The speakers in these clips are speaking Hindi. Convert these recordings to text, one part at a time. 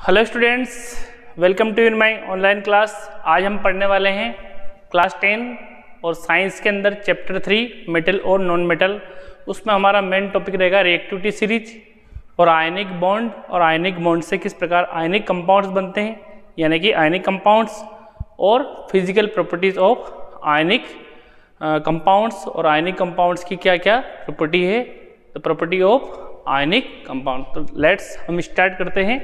Hello students, welcome to in my online class. आज हम पढ़ने वाले हैं क्लास 10 और साइंस के अंदर चैप्टर 3 मेटल और नॉन मेटल। उसमें हमारा मेन टॉपिक रहेगा रिएक्टिविटी सीरीज और आयनिक बॉन्ड, और आयनिक बॉन्ड से किस प्रकार आयनिक कंपाउंड्स बनते हैं, यानी कि आयनिक कंपाउंड्स और physical properties of ionic compounds, और आयनिक कंपाउंड्स की क्या क्या प्रॉपर्टी है, the property of ionic compound. तो लेट्स हम स्टार्ट करते हैं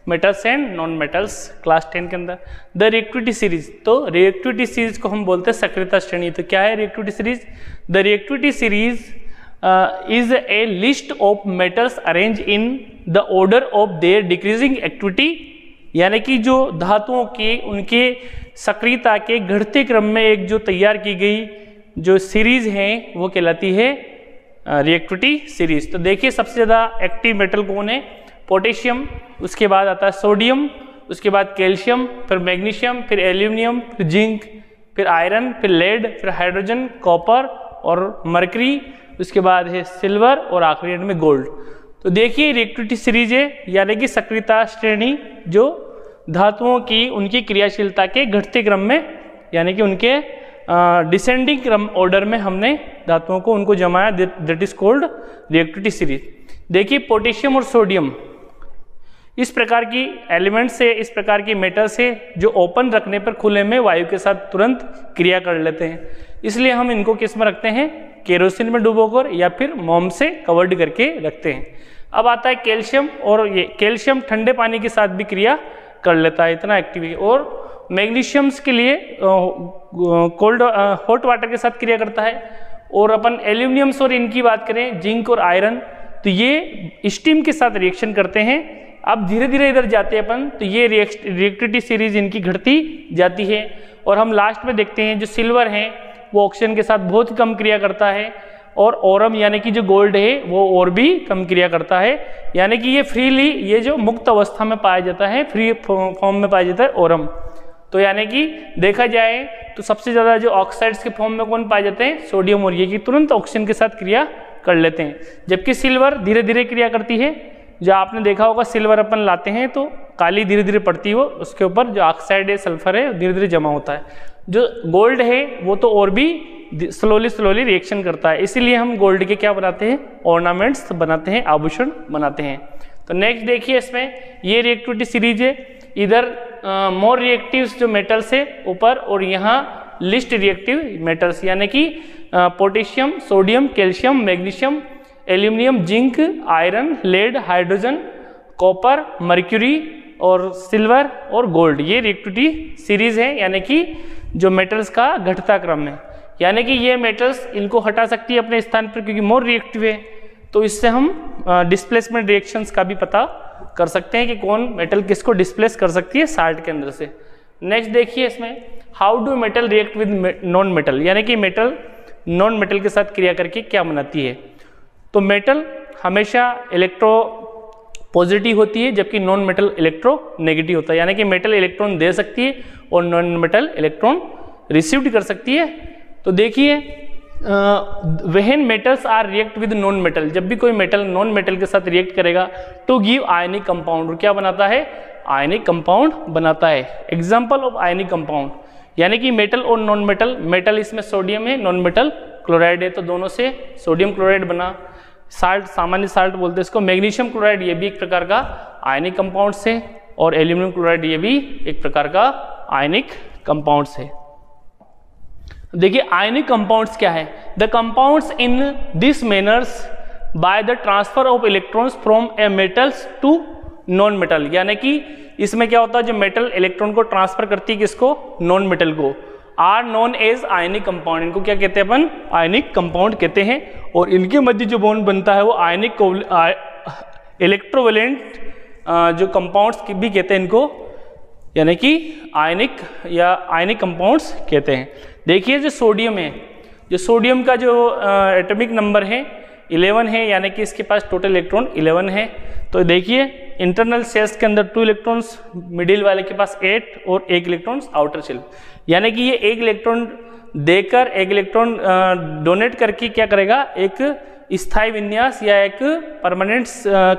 metals and non metals class 10 के अंदर। द रिएक्टिविटी सीरीज, तो रिएक्टिविटी सीरीज को हम बोलते हैं सक्रियता श्रेणी। तो क्या है reactivity series? The reactivity series is a list of metals arrange in the order of their decreasing activity, यानी कि जो धातुओं के उनके सक्रियता के घटते क्रम में एक जो तैयार की गई जो सीरीज है वो कहलाती है रिएक्टिविटी सीरीज। तो देखिए सबसे ज़्यादा एक्टिव मेटल कौन है? पोटेशियम, उसके बाद आता है सोडियम, उसके बाद कैल्शियम, फिर मैग्नीशियम, फिर एल्यूमिनियम, फिर जिंक, फिर आयरन, फिर लेड, फिर हाइड्रोजन, कॉपर और मरकरी, उसके बाद है सिल्वर और आखिरी में गोल्ड। तो देखिए रिएक्टिविटी सीरीज है यानी कि सक्रियता श्रेणी जो धातुओं की उनकी क्रियाशीलता के घटते क्रम में, यानी कि उनके डिसेंडिंग क्रम ऑर्डर में हमने धातुओं को उनको जमाया, that is called reactivity series. देखिए पोटेशियम और सोडियम इस प्रकार की एलिमेंट से, इस प्रकार की मेटल से जो ओपन रखने पर खुले में वायु के साथ तुरंत क्रिया कर लेते हैं, इसलिए हम इनको किस में रखते हैं? केरोसिन में डुबोकर या फिर मोम से कवर्ड करके रखते हैं। अब आता है कैल्शियम, और ये कैल्शियम ठंडे पानी के साथ भी क्रिया कर लेता है, इतना एक्टिव है। और मैग्नीशियम्स के लिए कोल्ड हॉट वाटर के साथ क्रिया करता है। और अपन एल्यूमिनियम्स और इनकी बात करें, जिंक और आयरन, तो ये स्टीम के साथ रिएक्शन करते हैं। अब धीरे धीरे इधर जाते हैं अपन, तो ये रिएक्टिविटी सीरीज इनकी घटती जाती है। और हम लास्ट में देखते हैं जो सिल्वर है वो ऑक्सीजन के साथ बहुत कम क्रिया करता है, और ओरम यानी कि जो गोल्ड है वो और भी कम क्रिया करता है, यानी कि ये फ्रीली, ये जो मुक्त अवस्था में पाया जाता है, फ्री फॉर्म में पाया जाता है ओरम। तो यानी कि देखा जाए तो सबसे ज़्यादा जो ऑक्साइड्स के फॉर्म में कौन पाए जाते हैं? सोडियम, और ये कि तुरंत ऑक्सीजन के साथ क्रिया कर लेते हैं। जबकि सिल्वर धीरे धीरे क्रिया करती है। जो आपने देखा होगा सिल्वर अपन लाते हैं तो काली धीरे धीरे पड़ती है, वो उसके ऊपर जो ऑक्साइड है, सल्फर है, धीरे धीरे जमा होता है। जो गोल्ड है वो तो और भी स्लोली रिएक्शन करता है, इसीलिए हम गोल्ड के क्या बनाते हैं? ऑर्नामेंट्स बनाते हैं, आभूषण बनाते हैं। तो नेक्स्ट देखिए इसमें ये रिएक्टिविटी सीरीज है। इधर मोर रिएक्टिव्स जो मेटल्स है ऊपर, और यहाँ लिस्ट रिएक्टिव मेटल्स, यानी कि potassium, sodium, calcium, magnesium, aluminium, zinc, iron, lead, hydrogen, copper, mercury और सिल्वर और गोल्ड, ये रिएक्टिविटी सीरीज है, यानी कि जो मेटल्स का घटता क्रम है। यानी कि ये मेटल्स इनको हटा सकती है अपने स्थान पर क्योंकि मोर रिएक्टिव है। तो इससे हम डिस्प्लेसमेंट रिएक्शंस का भी पता कर सकते हैं कि कौन मेटल किसको डिस्प्लेस कर सकती है साल्ट के अंदर से। नेक्स्ट देखिए इसमें how do metal react with non metal, यानी कि मेटल नॉन मेटल के साथ क्रिया करके क्या बनाती है। तो मेटल हमेशा इलेक्ट्रो पॉजिटिव होती है, जबकि नॉन मेटल इलेक्ट्रो नेगेटिव होता है, यानी कि मेटल इलेक्ट्रॉन दे सकती है और नॉन मेटल इलेक्ट्रॉन रिसीव कर सकती है। तो देखिए when metals are react with non metal, जब भी कोई मेटल नॉन मेटल के साथ रिएक्ट करेगा तो गिव आयनिक कंपाउंड, और क्या बनाता है? आयनिक कंपाउंड बनाता है। एग्जाम्पल ऑफ आयनिक कंपाउंड, यानी कि मेटल और नॉन मेटल, मेटल इसमें सोडियम है, नॉन मेटल क्लोराइड है, तो दोनों से सोडियम क्लोराइड बना। साल्ट, सामान्य साल्ट बोलते हैं इसको। मैग्नीशियम क्लोराइड ये भी एक प्रकार का आयनिक कंपाउंड है, और एल्यूमिनियम क्लोराइड ये भी एक प्रकार का आयनिक कंपाउंड है। देखिए आयनिक कंपाउंड्स क्या है? The compounds in this manners by the transfer of electrons from a metals to non metal, यानी कि इसमें क्या होता है, जो मेटल इलेक्ट्रॉन को ट्रांसफर करती है किसको? नॉन मेटल को, are known as ionic compound. इनको क्या कहते हैं अपन? आयनिक कंपाउंड कहते हैं। और इनके मध्य जो बॉन्ड बनता है वो आयनिक इलेक्ट्रोवेलेंट जो कंपाउंड्स भी कहते हैं इनको, यानी कि आयनिक या आयनिक कंपाउंड्स कहते हैं। देखिए जो सोडियम है, जो सोडियम का जो एटॉमिक नंबर है 11 है, यानी कि इसके पास टोटल इलेक्ट्रॉन 11 है। तो देखिए इंटरनल शेल्स के अंदर 2 इलेक्ट्रॉन्स, मिडिल वाले के पास 8 और 1 इलेक्ट्रॉन्स आउटर शेल, यानी कि ये 1 इलेक्ट्रॉन देकर 1 इलेक्ट्रॉन डोनेट करके क्या करेगा? एक स्थायी विन्यास या एक परमानेंट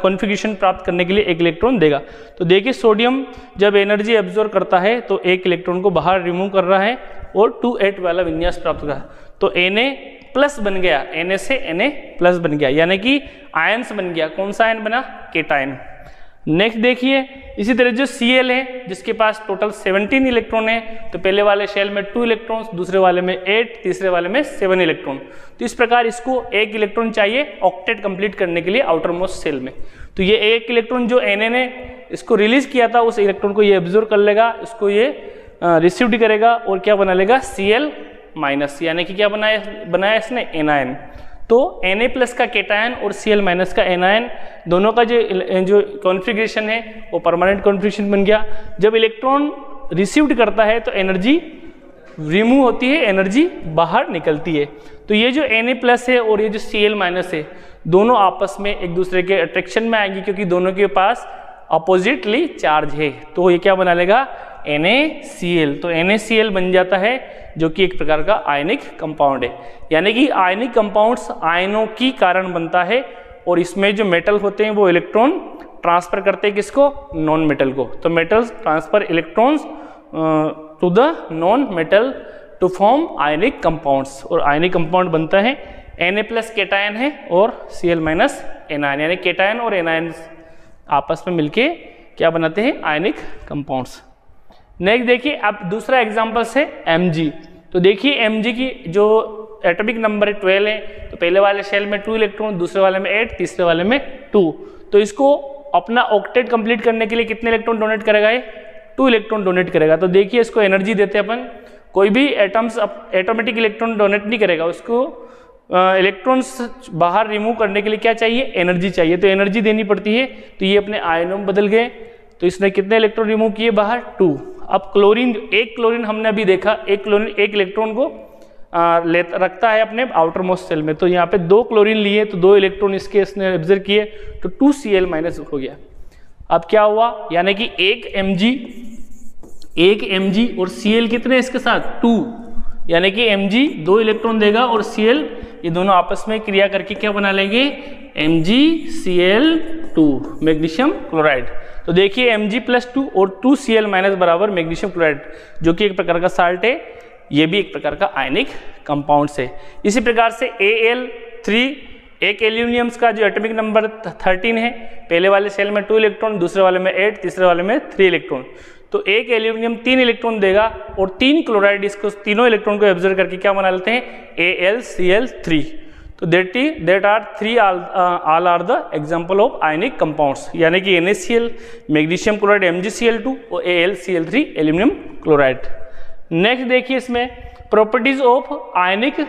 कॉन्फ़िगरेशन प्राप्त करने के लिए एक इलेक्ट्रॉन देगा। तो देखिए सोडियम जब एनर्जी एब्जॉर्ब करता है तो एक इलेक्ट्रॉन को बाहर रिमूव कर रहा है और 2s वाला विन्यास प्राप्त कर रहा है। तो Na प्लस बन गया, Na से Na प्लस बन गया, यानी कि आयंस बन गया। कौन सा आयन बना? केटायन। नेक्स्ट देखिए इसी तरह जो Cl है जिसके पास टोटल 17 इलेक्ट्रॉन है, तो पहले वाले शेल में 2 इलेक्ट्रॉन्स, दूसरे वाले में 8, तीसरे वाले में 7 इलेक्ट्रॉन। तो इस प्रकार इसको एक इलेक्ट्रॉन चाहिए ऑक्टेट कंप्लीट करने के लिए आउटर मोस्ट शेल में। तो ये एक इलेक्ट्रॉन जो Na ने इसको रिलीज किया था उस इलेक्ट्रॉन को ये एब्जॉर्ब कर लेगा, इसको ये रिसीव्ड करेगा और क्या बना लेगा? Cl माइनस, यानी कि क्या बनाया इसने? एनायन। तो Na प्लस का केटायन और Cl माइनस का एनायन दोनों का जो कॉन्फ़िगरेशन है वो परमानेंट कॉन्फ़िगरेशन बन गया। जब इलेक्ट्रॉन रिसीव्ड करता है तो एनर्जी रिमूव होती है, एनर्जी बाहर निकलती है। तो ये जो Na प्लस है और ये जो Cl माइनस है दोनों आपस में एक दूसरे के अट्रैक्शन में आएंगे क्योंकि दोनों के पास अपोजिटली चार्ज है। तो ये क्या बना लेगा? NaCl। तो NaCl बन जाता है जो कि एक प्रकार का आयनिक कंपाउंड है, यानी कि आयनिक कंपाउंड्स आयनों की कारण बनता है और इसमें जो मेटल होते हैं वो इलेक्ट्रॉन ट्रांसफर करते हैं किसको? नॉन मेटल को। तो metals transfer electrons to the non metal to form ionic compounds, और आयनिक कंपाउंड बनता है Na प्लस केटायन है और Cl माइनस एनायन, यानी केटायन और एनायन आपस में मिलके क्या बनाते हैं? Ionic compounds. नेक्स्ट देखिए अब दूसरा एग्जांपल है Mg। तो देखिए Mg की जो एटॉमिक नंबर है 12 है, तो पहले वाले शेल में 2 इलेक्ट्रॉन, दूसरे वाले में 8, तीसरे वाले में 2। तो इसको अपना ऑक्टेट कंप्लीट करने के लिए कितने इलेक्ट्रॉन डोनेट करेगा? ये 2 इलेक्ट्रॉन डोनेट करेगा। तो देखिए इसको एनर्जी देते हैं अपन। कोई भी एटम्स एटोमेटिक इलेक्ट्रॉन डोनेट नहीं करेगा, उसको इलेक्ट्रॉन्स बाहर रिमूव करने के लिए क्या चाहिए? एनर्जी चाहिए। तो एनर्जी देनी पड़ती है। तो ये अपने आयनों में बदल गए। तो इसने कितने इलेक्ट्रॉन रिमूव किए बाहर? 2। अब क्लोरीन, एक क्लोरीन हमने अभी देखा, एक क्लोरीन एक इलेक्ट्रॉन को रखता है अपने आउटर मोस्ट शेल में। तो यहाँ पे 2 क्लोरीन लिए तो 2 इलेक्ट्रॉन इसके इसने ऑब्जर्व किए, तो 2Cl माइनस हो गया। अब क्या हुआ? यानी कि एक Mg और Cl कितने इसके साथ? 2, यानी कि Mg 2 इलेक्ट्रॉन देगा और Cl ये दोनों आपस में क्रिया करके क्या बना लेंगे? MgCl2 magnesium chloride. तो देखिए Mg प्लस 2 और 2Cl माइनस बराबर मैग्नीशियम क्लोराइड, जो कि एक प्रकार का साल्ट है, ये भी एक प्रकार का आयनिक कंपाउंड्स है। इसी प्रकार से Al3, एक एल्यूमिनियम्स का जो एटॉमिक नंबर 13 है, पहले वाले सेल में 2 इलेक्ट्रॉन, दूसरे वाले में 8, तीसरे वाले में 3 इलेक्ट्रॉन। तो एक एल्यूमिनियम 3 इलेक्ट्रॉन देगा और 3 क्लोराइड इसको तीनों इलेक्ट्रॉन को एब्जॉर्ब करके क्या बना लेते हैं? AlCl3। तो that are three all are the example of ionic compounds, यानी कि NaCl, मैग्नीशियम क्लोराइड MgCl2 और AlCl3 एल्यूमिनियम क्लोराइड। नेक्स्ट देखिए इसमें प्रॉपर्टीज ऑफ आयनिक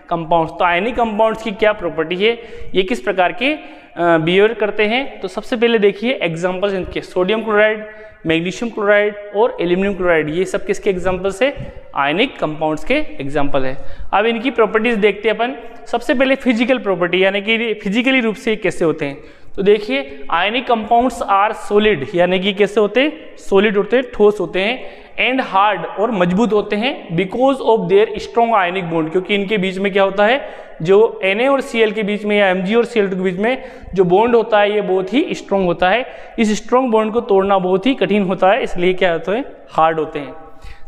कंपाउंड्स। तो आयनिक कंपाउंड्स की क्या प्रॉपर्टी है, ये किस प्रकार के बिहेवियर करते हैं? तो सबसे पहले देखिए एग्जांपल्स इनके, सोडियम क्लोराइड, मैग्नीशियम क्लोराइड और एल्यूमिनियम क्लोराइड, ये सब किसके एग्जांपल्स है? आयनिक कंपाउंड्स के एग्जांपल है। अब इनकी प्रॉपर्टीज देखते हैं अपन। सबसे पहले फिजिकल प्रॉपर्टी, यानी कि फिजिकली रूप से कैसे होते हैं। तो देखिए आयनिक कंपाउंड्स आर सॉलिड, यानी कि कैसे होते हैं? सॉलिड होते हैं, ठोस होते हैं, एंड हार्ड और मजबूत होते हैं because of their strong ionic bond, क्योंकि इनके बीच में क्या होता है? जो Na और Cl के बीच में या Mg और Cl2 के बीच में जो बॉन्ड होता है ये बहुत ही स्ट्रॉन्ग होता है। इस स्ट्रॉन्ग बॉन्ड को तोड़ना बहुत ही कठिन होता है, इसलिए क्या होते हैं? हार्ड होते हैं।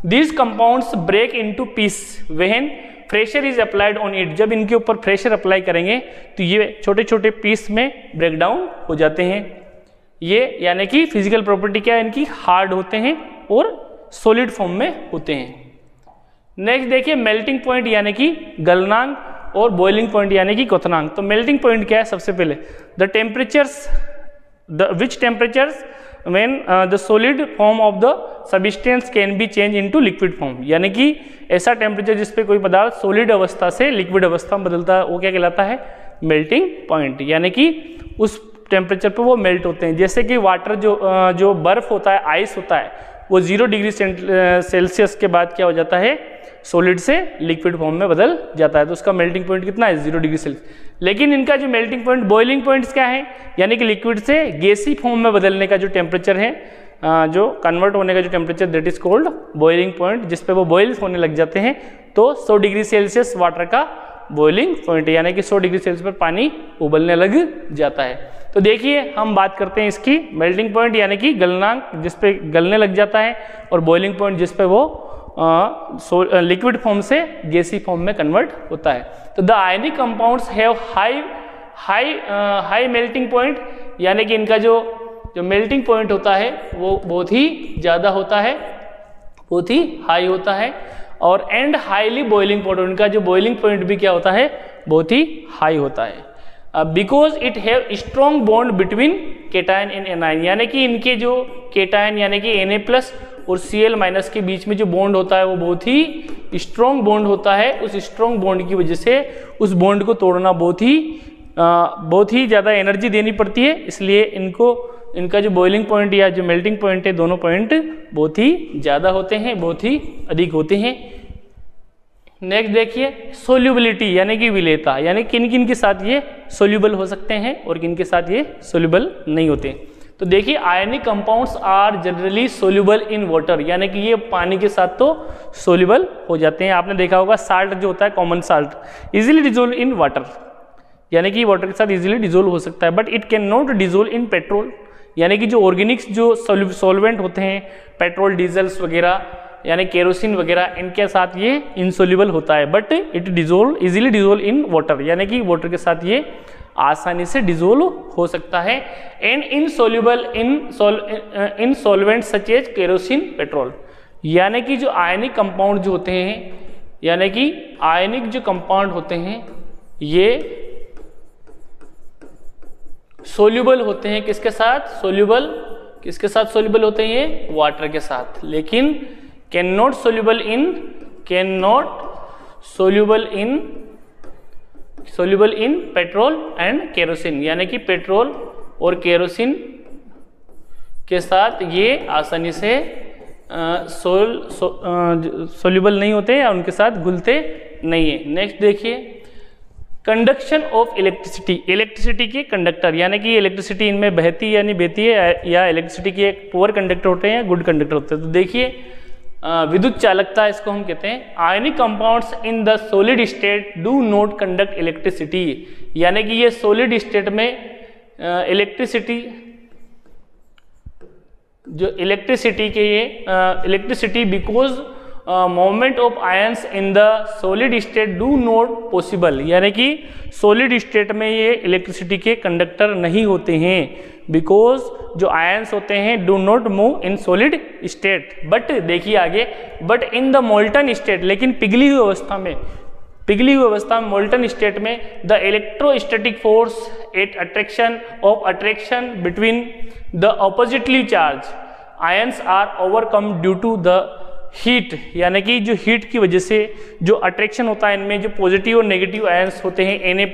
These compounds break into piece when pressure is applied on it। जब इनके ऊपर प्रेशर अप्लाई करेंगे तो ये छोटे छोटे पीस में ब्रेक डाउन हो जाते हैं। ये यानी कि फिजिकल प्रॉपर्टी क्या है इनकी? हार्ड होते हैं और सॉलिड फॉर्म में होते हैं। नेक्स्ट देखिए मेल्टिंग पॉइंट, यानी कि गलनांक, और बॉइलिंग पॉइंट यानी कि क्वथनांक। तो मेल्टिंग पॉइंट क्या है? सबसे पहले the temperatures, which temperatures when the solid form of the substance can be change into liquid form, यानी कि ऐसा टेम्परेचर जिस पे कोई पदार्थ सॉलिड अवस्था से लिक्विड अवस्था में बदलता है वो क्या कहलाता है? मेल्टिंग पॉइंट, यानी कि उस टेम्परेचर पे वो मेल्ट होते हैं। जैसे कि वाटर जो बर्फ होता है, आइस होता है, वो 0 डिग्री सेल्सियस के बाद क्या हो जाता है? सॉलिड से लिक्विड फॉर्म में बदल जाता है। तो उसका मेल्टिंग पॉइंट कितना है? 0 डिग्री सेल्सियस। लेकिन इनका जो मेल्टिंग पॉइंट, बॉइलिंग पॉइंट्स क्या है? यानी कि लिक्विड से गैसी फॉर्म में बदलने का जो टेम्परेचर है, जो कन्वर्ट होने का जो temperature, that is called boiling point, जिस पे वो बॉइल होने लग जाते हैं। तो 100 डिग्री सेल्सियस वाटर का बॉइलिंग पॉइंट, यानी कि 100 डिग्री सेल्सियस पर पानी उबलने लग जाता है। तो देखिए हम बात करते हैं इसकी मेल्टिंग पॉइंट यानी कि गलनांक जिस पे गलने लग जाता है, और बॉइलिंग पॉइंट जिस पे वो लिक्विड फॉर्म से गैसी फॉर्म में कन्वर्ट होता है। तो the ionic compounds have high melting point, यानी कि इनका जो मेल्टिंग पॉइंट होता है वो बहुत ही ज़्यादा होता है, बहुत ही हाई होता है, और एंड हाईली बॉइलिंग पॉइंट, उनका जो बॉइलिंग पॉइंट भी क्या होता है, बहुत ही हाई होता है। Because it have strong bond between cation and anion, यानी कि इनके जो केटायन यानी कि Na+ और Cl- के बीच में जो बॉन्ड होता है वो बहुत ही स्ट्रॉन्ग बॉन्ड होता है। उस स्ट्रॉन्ग बॉन्ड की वजह से उस बॉन्ड को तोड़ना बहुत ही ज़्यादा एनर्जी देनी पड़ती है, इसलिए इनका जो बॉइलिंग पॉइंट या जो मेल्टिंग पॉइंट है, दोनों पॉइंट बहुत ही ज़्यादा होते हैं, बहुत ही अधिक होते हैं। नेक्स्ट देखिए सोल्यूबिलिटी यानी कि विलेयता, यानी किन किन के साथ ये सोल्यूबल हो सकते हैं और किन के साथ ये सोल्यूबल नहीं होते। तो देखिए ionic compounds are generally soluble in water, यानी कि ये पानी के साथ तो सोल्यूबल हो जाते हैं। आपने देखा होगा साल्ट जो होता है, common salt easily dissolve in water, यानी कि वाटर के साथ इजीली डिजोल्व हो सकता है, but it can not dissolve in petrol, यानी कि जो ऑर्गेनिक्स जो सॉल्वेंट होते हैं, पेट्रोल डीजल्स वगैरह यानी केरोसिन वगैरह, इनके साथ ये इनसोल्यूबल होता है, but it dissolve easily dissolve in water, यानी कि वाटर के साथ ये आसानी से डिजोल्व हो सकता है। And insoluble in solvent such as kerosene, petrol, यानी कि जो आयनिक कंपाउंड जो होते हैं, यानी कि आयनिक जो कंपाउंड होते हैं ये सोल्यूबल होते हैं किसके साथ, किसके साथ सोल्यूबल होते हैं, ये वाटर के साथ, लेकिन can not soluble in petrol and kerosene, यानी कि पेट्रोल और केरोसिन के साथ ये आसानी से सोल्यूबल नहीं होते या उनके साथ घुलते नहीं है। नेक्स्ट देखिए कंडक्शन ऑफ इलेक्ट्रिसिटी के कंडक्टर, यानी कि इलेक्ट्रिसिटी इनमें बहती या नहीं बहती है, या इलेक्ट्रिसिटी के एक पुअर कंडक्टर होते हैं या गुड कंडक्टर होते हैं। तो देखिए विद्युत चालकता इसको हम कहते हैं। Ionic compounds in the solid state do not conduct electricity, यानी कि ये सॉलिड स्टेट में electricity because movement of ions in the solid state do not possible, यानी कि सॉलिड स्टेट में ये इलेक्ट्रिसिटी के कंडक्टर नहीं होते हैं, बिकॉज जो आयंस होते हैं do not move in solid state. But देखिए आगे, but in the molten state, लेकिन पिघली हुई अवस्था में मोल्टन स्टेट में the electrostatic force at attraction between the oppositely charge ions are overcome due to the heat, यानी कि जो हीट की वजह से जो अट्रैक्शन होता है इनमें जो पॉजिटिव और नेगेटिव आयंस होते हैं Na+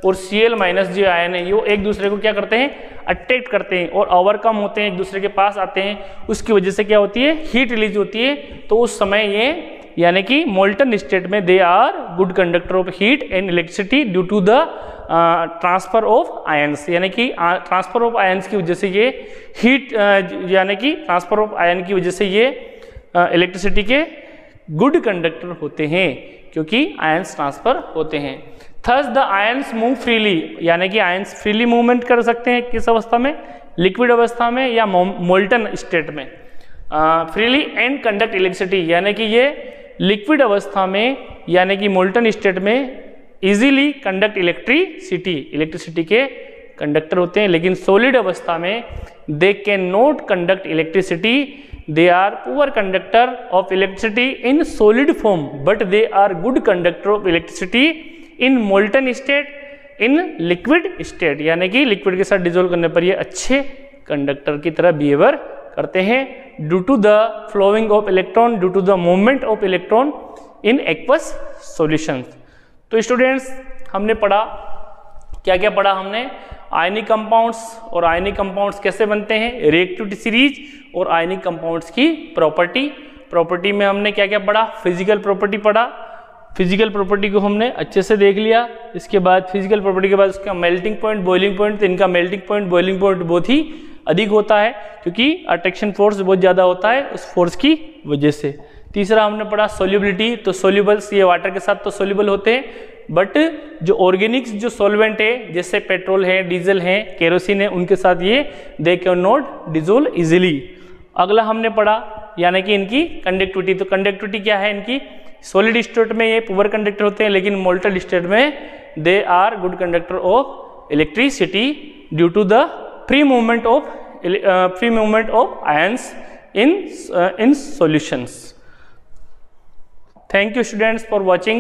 और Cl- जो आयन है वो एक दूसरे को क्या करते हैं, अट्रैक्ट करते हैं और ओवरकम होते हैं, एक दूसरे के पास आते हैं, उसकी वजह से क्या होती है, हीट रिलीज होती है। तो उस समय ये यानी कि मोल्टन स्टेट में they are good conductor of heat and electricity due to the transfer of ions, यानी कि ट्रांसफर ऑफ आयंस की वजह से ये हीट यानी कि ट्रांसफर ऑफ आयन की वजह से ये इलेक्ट्रिसिटी के गुड कंडक्टर होते हैं, क्योंकि आयंस ट्रांसफर होते हैं। Thus the ions move freely, यानी कि आयंस फ्रीली मूवमेंट कर सकते हैं किस अवस्था में, लिक्विड अवस्था में या मोल्टन स्टेट में, फ्रीली एंड कंडक्ट इलेक्ट्रिसिटी, यानी कि ये लिक्विड अवस्था में यानी कि मोल्टन स्टेट में इजीली कंडक्ट इलेक्ट्रिसिटी के कंडक्टर होते हैं, लेकिन सॉलिड अवस्था में they can not conduct electricity, they are poor conductor of electricity in solid form, but they are good conductor of electricity in molten state, in liquid state, यानी कि लिक्विड के साथ डिजोल्व करने पर ये अच्छे कंडक्टर की तरह बिहेवियर करते हैं due to the flowing of electron, due to the movement of electron in aqueous solutions. तो स्टूडेंट्स हमने पढ़ा, क्या क्या पढ़ा हमने, आयनिक कंपाउंड्स और आयनिक कंपाउंड्स कैसे बनते हैं, रिएक्टिविटी सीरीज और आयनिक कंपाउंड्स की प्रॉपर्टी में हमने क्या क्या पढ़ा, फिजिकल प्रॉपर्टी पढ़ा, फिजिकल प्रॉपर्टी को हमने अच्छे से देख लिया। इसके बाद फिजिकल प्रॉपर्टी के बाद उसका मेल्टिंग पॉइंट, बॉइलिंग पॉइंट, तो इनका मेल्टिंग पॉइंट, बॉइलिंग पॉइंट बहुत ही अधिक होता है क्योंकि अट्रैक्शन फोर्स बहुत ज़्यादा होता है उस फोर्स की वजह से। तीसरा हमने पढ़ा सोल्यूबिलिटी, तो सोल्यूबल्स ये वाटर के साथ तो सोल्यूबल होते हैं, बट जो ऑर्गेनिक्स जो सॉल्वेंट है जैसे पेट्रोल है, डीजल है, केरोसिन है, उनके साथ ये दे कैन नॉट डिजोल्व इजीली। अगला हमने पढ़ा यानी कि इनकी कंडक्टिविटी, तो कंडक्टिविटी क्या है इनकी, सॉलिड स्टेट में ये पुअर कंडक्टर होते हैं, लेकिन मोल्टेड स्टेट में they are good conductor of electricity due to the free movement of ions in solutions. Thank you students for watching.